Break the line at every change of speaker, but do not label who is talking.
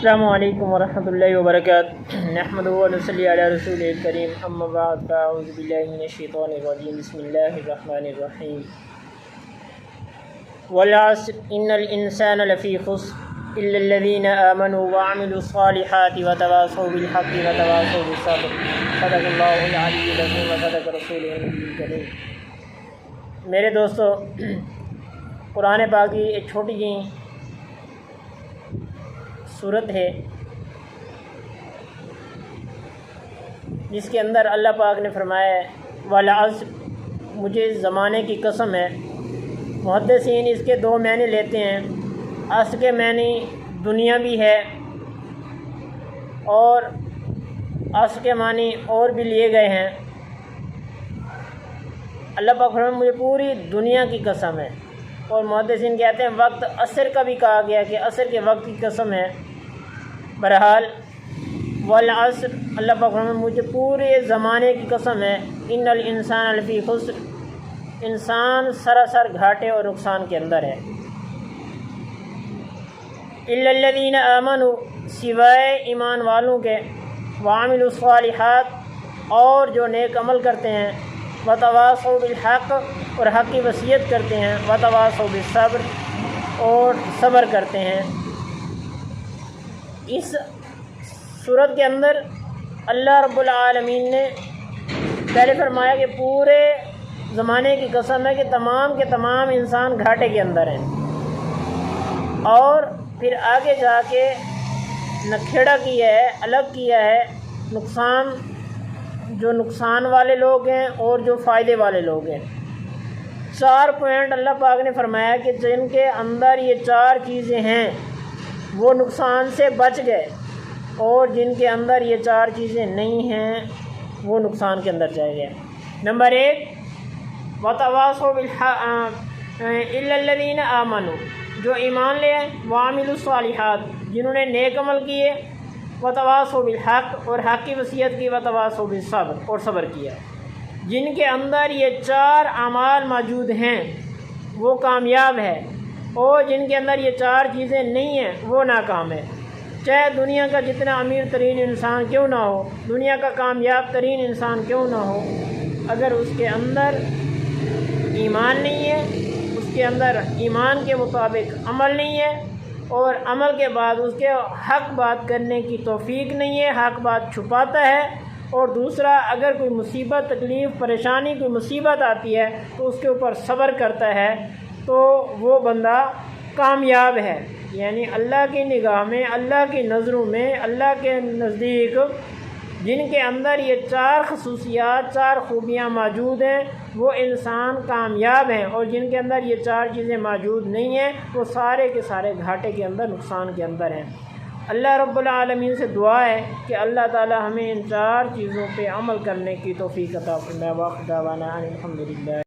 السلام علیکم ورحمۃ اللہ وبرکاتہ۔ نحمدہ و نصلی علی رسول الکریم، اما بعد فاعوذ باللہ من الشیطان الرجیم، بسم اللہ الرحمن الرحیم۔ والعصر ان الانسان لفی خسر الا الذین آمنوا وعملوا الصالحات وتواصوا بالحق وتواصوا بالصبر، صدق اللہ العلی العظیم وصدق رسولہ النبی الکریم۔ میرے دوستو، قرآن پاک کی ایک چھوٹی سی صورت ہے جس کے اندر اللہ پاک نے فرمایا ہے والعصر، مجھے زمانے کی قسم ہے۔ محدثین اس کے دو معنی لیتے ہیں۔ عصر کے معنی دنیا بھی ہے اور عصر کے معنی اور بھی لیے گئے ہیں۔ اللہ پاک فرمایا مجھے پوری دنیا کی قسم ہے، اور محدثین کہتے ہیں وقت عصر کا بھی کہا گیا کہ عصر کے وقت کی قسم ہے۔ بہرحال والعصر، اللہ پاک فرماتے ہیں مجھے پورے زمانے کی قسم ہے، ان الانسان لفی خسر، انسان سراسر گھاٹے اور نقصان کے اندر ہے۔ الا الذین آمنوا، سوائے ایمان والوں کے، وعملوا الصالحات، اور جو نیک عمل کرتے ہیں، وتواصوا بالحق، اور حق کی وصیت کرتے ہیں، وتواصوا بالصبر، اور صبر کرتے ہیں۔ اس صورت کے اندر اللہ رب العالمین نے پہلے فرمایا کہ پورے زمانے کی قسم ہے کہ تمام کے تمام انسان گھاٹے کے اندر ہیں، اور پھر آگے جا کے نکھیڑا کیا ہے، الگ کیا ہے نقصان، جو نقصان والے لوگ ہیں اور جو فائدے والے لوگ ہیں۔ 4 پوائنٹ اللہ پاک نے فرمایا کہ جن کے اندر یہ 4 چیزیں ہیں وہ نقصان سے بچ گئے، اور جن کے اندر یہ 4 چیزیں نہیں ہیں وہ نقصان کے اندر جائے گئے۔ نمبر 1، وتواصوا بالحق الا الذین آمنوا، جو ایمان لے آئے، وعملوا الصالحات، جنہوں نے نیک عمل کیے، وتواصوا بالحق، اور حق کی وصیت کی، وتواصوا بالصبر، اور صبر کیا۔ جن کے اندر یہ 4 اعمال موجود ہیں وہ کامیاب ہے، اور جن کے اندر یہ 4 چیزیں نہیں ہیں وہ ناکام ہے۔ چاہے دنیا کا جتنا امیر ترین انسان کیوں نہ ہو، دنیا کا کامیاب ترین انسان کیوں نہ ہو، اگر اس کے اندر ایمان نہیں ہے، اس کے اندر ایمان کے مطابق عمل نہیں ہے، اور عمل کے بعد اس کے حق بات کرنے کی توفیق نہیں ہے، حق بات چھپاتا ہے، اور دوسرا اگر کوئی مصیبت، تکلیف، پریشانی، کوئی مصیبت آتی ہے تو اس کے اوپر صبر کرتا ہے، تو وہ بندہ کامیاب ہے۔ یعنی اللہ کی نگاہ میں، اللہ کی نظروں میں، اللہ کے نزدیک جن کے اندر یہ 4 خصوصیات، 4 خوبیاں موجود ہیں وہ انسان کامیاب ہیں، اور جن کے اندر یہ 4 چیزیں موجود نہیں ہیں وہ سارے کے سارے گھاٹے کے اندر، نقصان کے اندر ہیں۔ اللہ رب العالمین سے دعا ہے کہ اللہ تعالی ہمیں ان 4 چیزوں پہ عمل کرنے کی توفیق عطا فرمائے۔ واخر دعوانا ان الحمدللہ۔